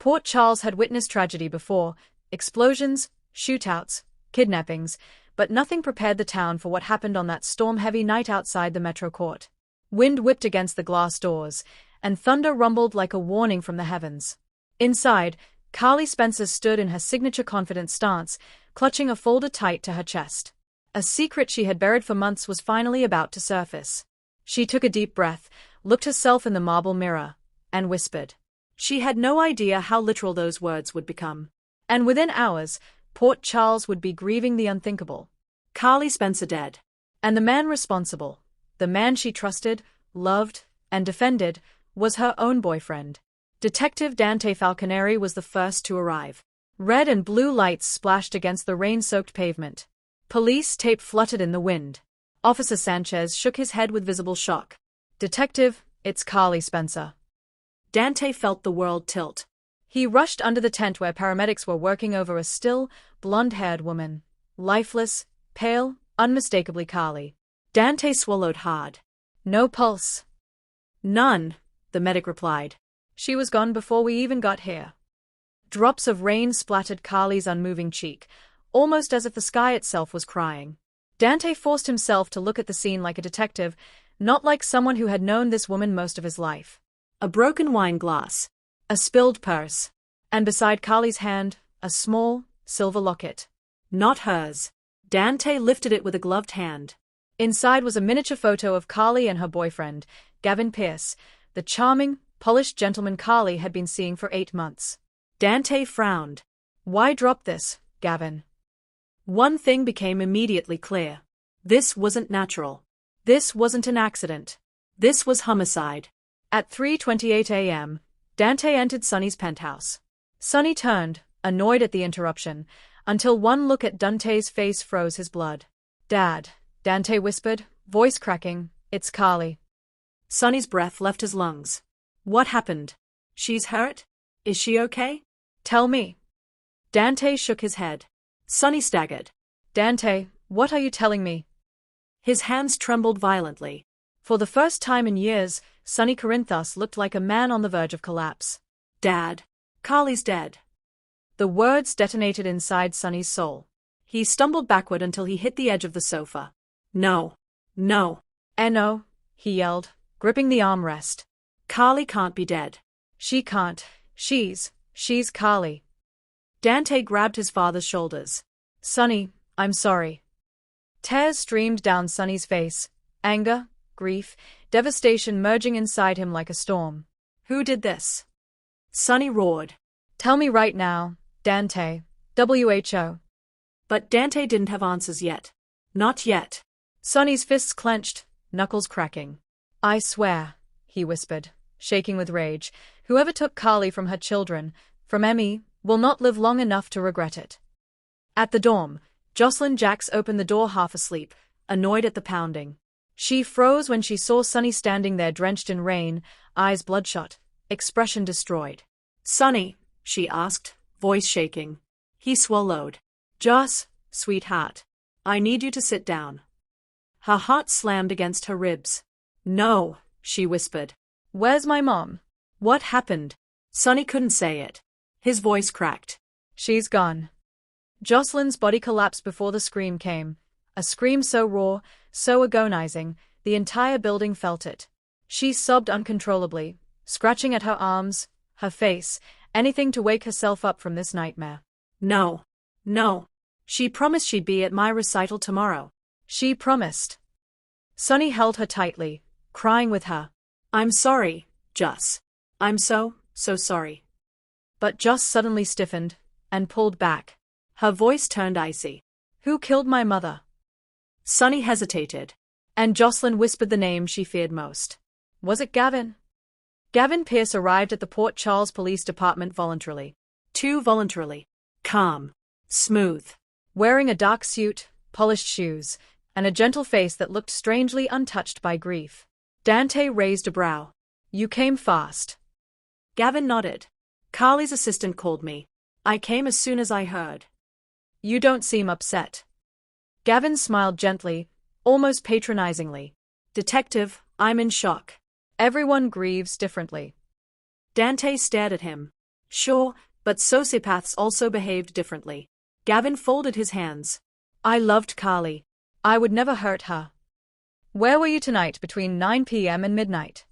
Port Charles had witnessed tragedy before: explosions, shootouts, kidnappings, but nothing prepared the town for what happened on that storm-heavy night outside the Metro Court. Wind whipped against the glass doors, and thunder rumbled like a warning from the heavens. Inside, Carly Spencer stood in her signature confident stance, clutching a folder tight to her chest. A secret she had buried for months was finally about to surface. She took a deep breath, looked herself in the marble mirror, and whispered. She had no idea how literal those words would become. And within hours, Port Charles would be grieving the unthinkable. Carly Spencer dead. And the man responsible, the man she trusted, loved, and defended, was her own boyfriend. Detective Dante Falconeri was the first to arrive. Red and blue lights splashed against the rain-soaked pavement. Police tape fluttered in the wind. Officer Sanchez shook his head with visible shock. "Detective, it's Carly Spencer." Dante felt the world tilt. He rushed under the tent where paramedics were working over a still, blonde-haired woman. Lifeless, pale, unmistakably Carly. Dante swallowed hard. "No pulse." "None," the medic replied. "She was gone before we even got here." Drops of rain splattered Carly's unmoving cheek, almost as if the sky itself was crying. Dante forced himself to look at the scene like a detective, not like someone who had known this woman most of his life. A broken wine glass. A spilled purse. And beside Carly's hand, a small, silver locket. Not hers. Dante lifted it with a gloved hand. Inside was a miniature photo of Carly and her boyfriend, Gavin Pierce, the charming, polished gentleman Carly had been seeing for 8 months. Dante frowned. "Why drop this, Gavin?" One thing became immediately clear. This wasn't natural. This wasn't an accident. This was homicide. At 3:28 a.m., Dante entered Sonny's penthouse. Sonny turned, annoyed at the interruption, until one look at Dante's face froze his blood. "Dad," Dante whispered, voice cracking, "it's Carly." Sonny's breath left his lungs. "What happened? She's hurt? Is she okay? Tell me." Dante shook his head. Sonny staggered. "Dante, what are you telling me?" His hands trembled violently. For the first time in years, Sonny Corinthos looked like a man on the verge of collapse. "Dad, Carly's dead." The words detonated inside Sonny's soul. He stumbled backward until he hit the edge of the sofa. "No. No." "No," he yelled, gripping the armrest. "Carly can't be dead." "She can't. She's Carly." Dante grabbed his father's shoulders. "Sonny, I'm sorry." Tears streamed down Sonny's face, anger, grief, devastation merging inside him like a storm. "Who did this?" Sonny roared. "Tell me right now, Dante. WHO. But Dante didn't have answers yet. Not yet. Sonny's fists clenched, knuckles cracking. "I swear," he whispered, shaking with rage, "whoever took Carly from her children, from Emmy, will not live long enough to regret it." At the dorm, Josslyn Jacks opened the door half asleep, annoyed at the pounding. She froze when she saw Sonny standing there drenched in rain, eyes bloodshot, expression destroyed. "Sonny," she asked, voice shaking. He swallowed. "Joss, sweetheart. I need you to sit down." Her heart slammed against her ribs. "No," she whispered. "Where's my mom? What happened?" Sonny couldn't say it. His voice cracked. "She's gone." Josslyn's body collapsed before the scream came. A scream so raw, so agonizing, the entire building felt it. She sobbed uncontrollably, scratching at her arms, her face, anything to wake herself up from this nightmare. "No. No. She promised she'd be at my recital tomorrow." "She promised." Sonny held her tightly, crying with her. "I'm sorry, Joss. I'm so sorry." But Joss suddenly stiffened, and pulled back. Her voice turned icy. "Who killed my mother?" Sonny hesitated, and Josslyn whispered the name she feared most. "Was it Gavin?" Gavin Pierce arrived at the Port Charles Police Department voluntarily. Too voluntarily. Calm. Smooth. Wearing a dark suit, polished shoes, and a gentle face that looked strangely untouched by grief. Dante raised a brow. "You came fast." Gavin nodded. "Carly's assistant called me. I came as soon as I heard." "You don't seem upset." Gavin smiled gently, almost patronizingly. "Detective, I'm in shock." "Everyone grieves differently." Dante stared at him. Sure, but sociopaths also behaved differently. Gavin folded his hands. I loved Carly. I would never hurt her. Where were you tonight between 9 p.m. and midnight?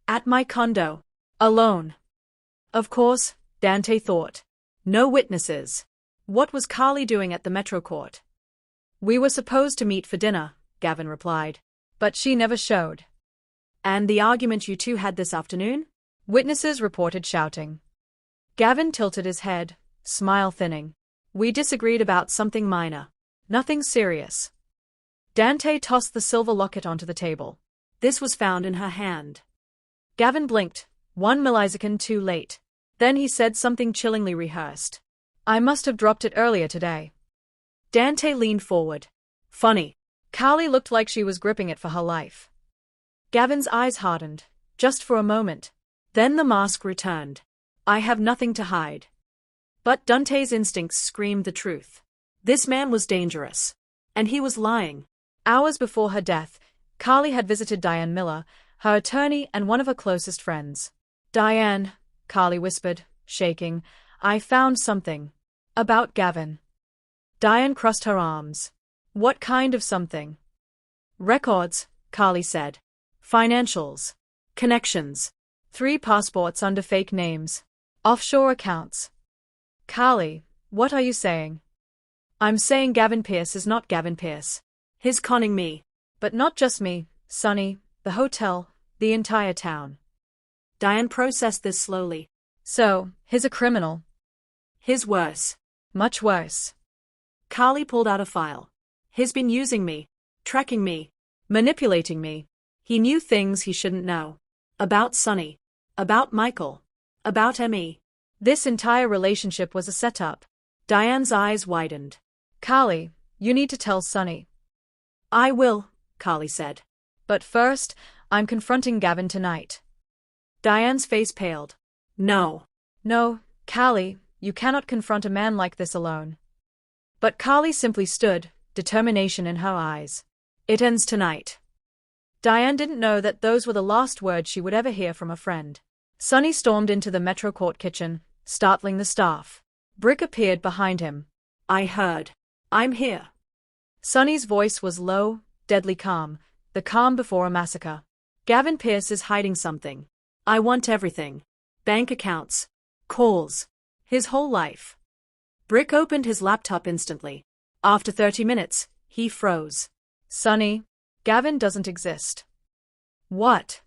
At my condo. Alone. Of course, Dante thought. No witnesses. What was Carly doing at the Metro Court? We were supposed to meet for dinner, Gavin replied. But she never showed. And the argument you two had this afternoon? Witnesses reported shouting. Gavin tilted his head, smile thinning. We disagreed about something minor. Nothing serious. Dante tossed the silver locket onto the table. This was found in her hand. Gavin blinked, 1 millisecond too late. Then he said something chillingly rehearsed. I must have dropped it earlier today. Dante leaned forward. Funny. Carly looked like she was gripping it for her life. Gavin's eyes hardened, just for a moment. Then the mask returned. I have nothing to hide. But Dante's instincts screamed the truth. This man was dangerous. And he was lying. Hours before her death, Carly had visited Diane Miller, her attorney and one of her closest friends. Diane, Carly whispered, shaking, I found something. About Gavin. Diane crossed her arms. What kind of something? Records, Carly said. Financials. Connections. 3 passports under fake names. Offshore accounts. Carly, what are you saying? I'm saying Gavin Pierce is not Gavin Pierce. He's conning me. But not just me, Sonny, the hotel, the entire town. Diane processed this slowly. So, he's a criminal. He's worse. Much worse. Carly pulled out a file. He's been using me, tracking me, manipulating me. He knew things he shouldn't know. About Sonny. About Michael. About Emmy. This entire relationship was a setup. Diane's eyes widened. Carly, you need to tell Sonny. I will, Carly said. But first, I'm confronting Gavin tonight. Diane's face paled. No. No, Carly, you cannot confront a man like this alone. But Carly simply stood, determination in her eyes. It ends tonight. Diane didn't know that those were the last words she would ever hear from a friend. Sonny stormed into the Metro Court kitchen, startling the staff. Brick appeared behind him. I heard. I'm here. Sonny's voice was low, deadly calm, the calm before a massacre. Gavin Pierce is hiding something. I want everything. Bank accounts. Calls. His whole life. Brick opened his laptop instantly. After 30 minutes, he froze. Sonny, Gavin doesn't exist. What?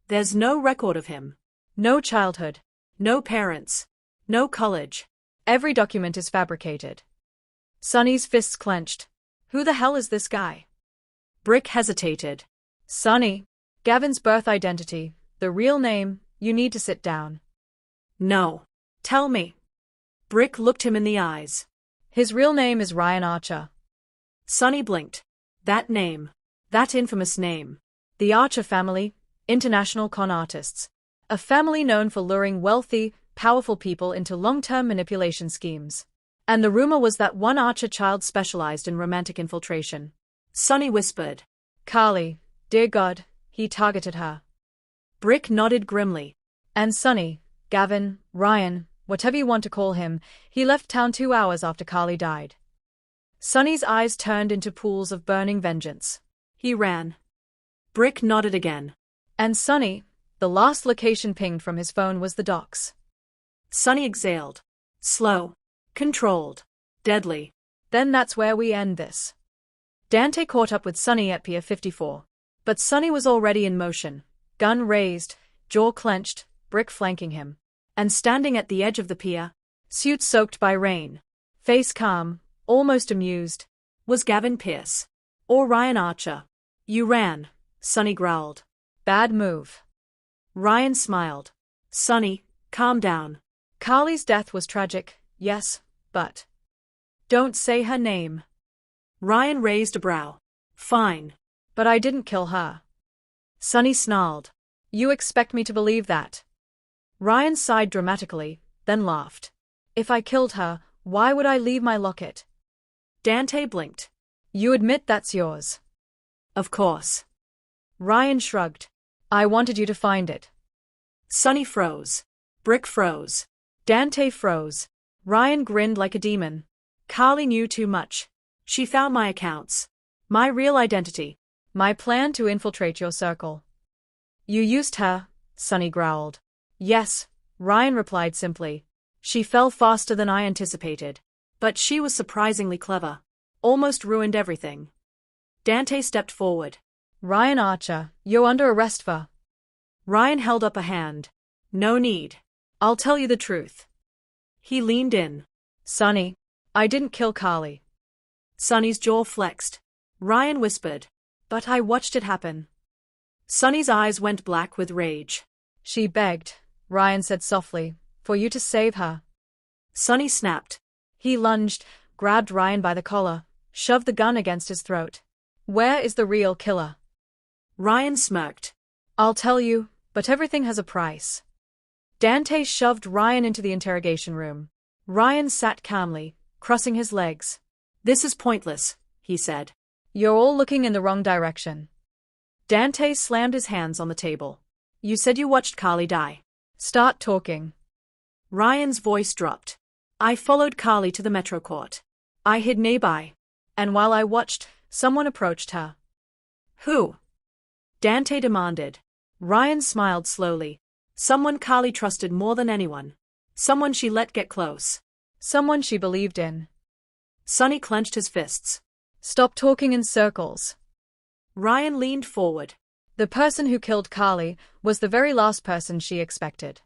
There's no record of him. No childhood. No parents. No college. Every document is fabricated. Sonny's fists clenched. Who the hell is this guy? Brick hesitated. Sonny, Gavin's birth identity, the real name, you need to sit down. No. Tell me. Brick looked him in the eyes. His real name is Ryan Archer. Sonny blinked. That name. That infamous name. The Archer family, international con artists. A family known for luring wealthy, powerful people into long-term manipulation schemes. And the rumor was that one Archer child specialized in romantic infiltration. Sonny whispered. Carly, dear God, he targeted her. Brick nodded grimly. And Sonny, Gavin, Ryan, whatever you want to call him, he left town 2 hours after Carly died. Sonny's eyes turned into pools of burning vengeance. He ran. Brick nodded again. And Sonny, the last location pinged from his phone was the docks. Sonny exhaled. Slow. Controlled. Deadly. Then that's where we end this. Dante caught up with Sonny at Pier 54. But Sonny was already in motion, gun raised, jaw clenched, Brick flanking him. And standing at the edge of the pier, suit soaked by rain, face calm, almost amused, was Gavin Pierce. Or Ryan Archer. You ran, Sonny growled. Bad move. Ryan smiled. Sonny, calm down. Carly's death was tragic, yes, but don't say her name. Ryan raised a brow. Fine. But I didn't kill her. Sonny snarled. You expect me to believe that? Ryan sighed dramatically, then laughed. If I killed her, why would I leave my locket? Dante blinked. You admit that's yours? Of course. Ryan shrugged. I wanted you to find it. Sonny froze. Brick froze. Dante froze. Ryan grinned like a demon. Carly knew too much. She found my accounts. My real identity. My plan to infiltrate your circle. You used her, Sonny growled. Yes, Ryan replied simply. She fell faster than I anticipated. But she was surprisingly clever. Almost ruined everything. Dante stepped forward. Ryan Archer, you're under arrest for. Ryan held up a hand. No need. I'll tell you the truth. He leaned in. Sonny, I didn't kill Carly. Sonny's jaw flexed. Ryan whispered. But I watched it happen. Sonny's eyes went black with rage. She begged, Ryan said softly, for you to save her. Sonny snapped. He lunged, grabbed Ryan by the collar, shoved the gun against his throat. Where is the real killer? Ryan smirked. I'll tell you, but everything has a price. Dante shoved Ryan into the interrogation room. Ryan sat calmly, crossing his legs. This is pointless, he said. You're all looking in the wrong direction. Dante slammed his hands on the table. You said you watched Carly die. Start talking. Ryan's voice dropped. I followed Carly to the Metro Court. I hid nearby. And while I watched, someone approached her. Who? Dante demanded. Ryan smiled slowly. Someone Carly trusted more than anyone. Someone she let get close. Someone she believed in. Sonny clenched his fists. Stop talking in circles. Ryan leaned forward. The person who killed Carly was the very last person she expected.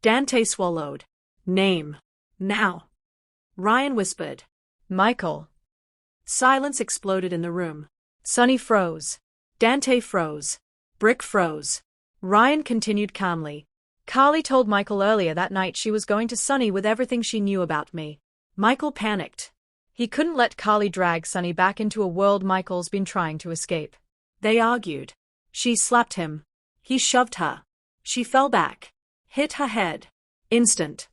Dante swallowed. Name. Now. Ryan whispered. Michael. Silence exploded in the room. Sonny froze. Dante froze. Brick froze. Ryan continued calmly. Carly told Michael earlier that night she was going to Sonny with everything she knew about me. Michael panicked. He couldn't let Carly drag Sonny back into a world Michael's been trying to escape. They argued. She slapped him. He shoved her. She fell back. Hit her head. Instant.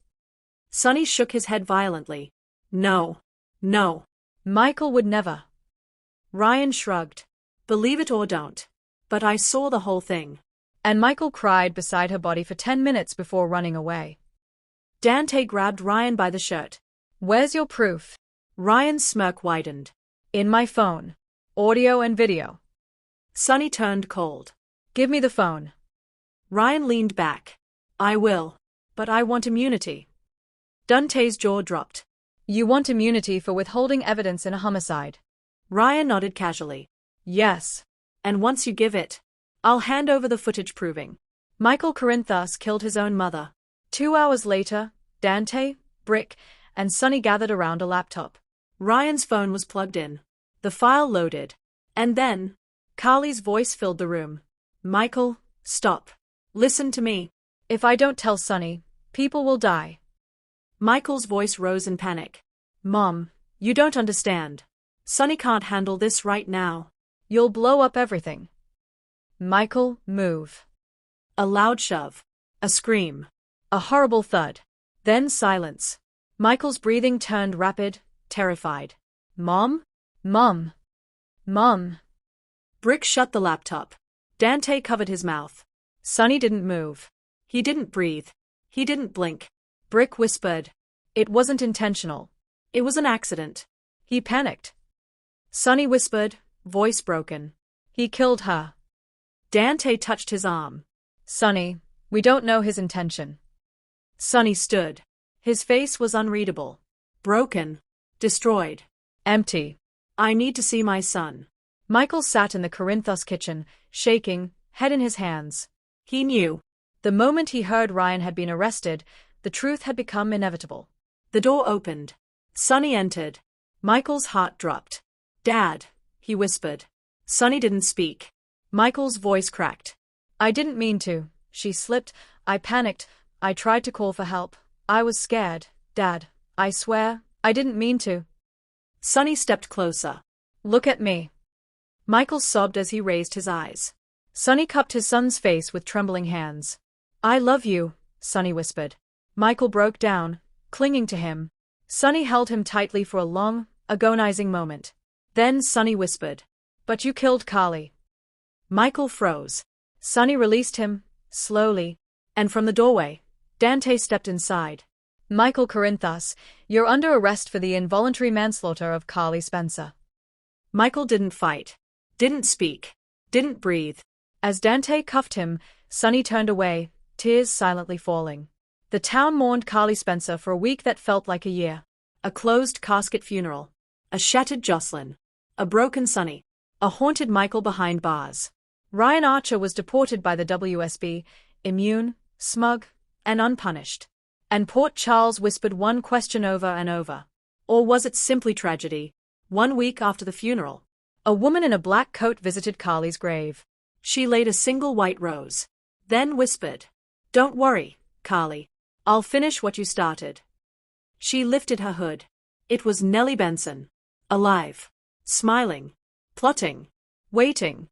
Sonny shook his head violently. No. No. Michael would never. Ryan shrugged. Believe it or don't. But I saw the whole thing. And Michael cried beside her body for 10 minutes before running away. Dante grabbed Ryan by the shirt. Where's your proof? Ryan's smirk widened. In my phone. Audio and video. Sonny turned cold. Give me the phone. Ryan leaned back. I will. But I want immunity. Dante's jaw dropped. You want immunity for withholding evidence in a homicide? Ryan nodded casually. Yes. And once you give it, I'll hand over the footage proving Michael Corinthos killed his own mother. 2 hours later, Dante, Brick, and Sonny gathered around a laptop. Ryan's phone was plugged in. The file loaded. And then, Carly's voice filled the room. Michael, stop. Listen to me. If I don't tell Sonny, people will die. Michael's voice rose in panic. Mom, you don't understand. Sonny can't handle this right now. You'll blow up everything. Michael, move. A loud shove. A scream. A horrible thud. Then silence. Michael's breathing turned rapid, terrified. Mom? Mom? Mom? Brick shut the laptop. Dante covered his mouth. Sonny didn't move. He didn't breathe. He didn't blink. Brick whispered. It wasn't intentional. It was an accident. He panicked. Sonny whispered, voice broken. He killed her. Dante touched his arm. Sonny, we don't know his intention. Sonny stood. His face was unreadable. Broken. Destroyed. Empty. I need to see my son. Michael sat in the Corinthos kitchen, shaking, head in his hands. He knew. The moment he heard Ryan had been arrested, the truth had become inevitable. The door opened. Sonny entered. Michael's heart dropped. Dad, he whispered. Sonny didn't speak. Michael's voice cracked. I didn't mean to. She slipped. I panicked. I tried to call for help. I was scared, Dad. I swear, I didn't mean to. Sonny stepped closer. Look at me. Michael sobbed as he raised his eyes. Sonny cupped his son's face with trembling hands. I love you, Sonny whispered. Michael broke down, clinging to him. Sonny held him tightly for a long, agonizing moment. Then Sonny whispered, but you killed Carly. Michael froze. Sonny released him, slowly, and from the doorway, Dante stepped inside. Michael Corinthus, you're under arrest for the involuntary manslaughter of Carly Spencer. Michael didn't fight. Didn't speak. Didn't breathe. As Dante cuffed him, Sonny turned away, tears silently falling. The town mourned Carly Spencer for a week that felt like a year. A closed casket funeral. A shattered Josslyn. A broken Sonny. A haunted Michael behind bars. Ryan Archer was deported by the WSB, immune, smug, and unpunished. And Port Charles whispered one question over and over. Or was it simply tragedy? 1 week after the funeral, a woman in a black coat visited Carly's grave. She laid a single white rose. Then whispered, "Don't worry, Carly. I'll finish what you started." She lifted her hood. It was Nellie Benson. Alive. Smiling. Plotting. Waiting.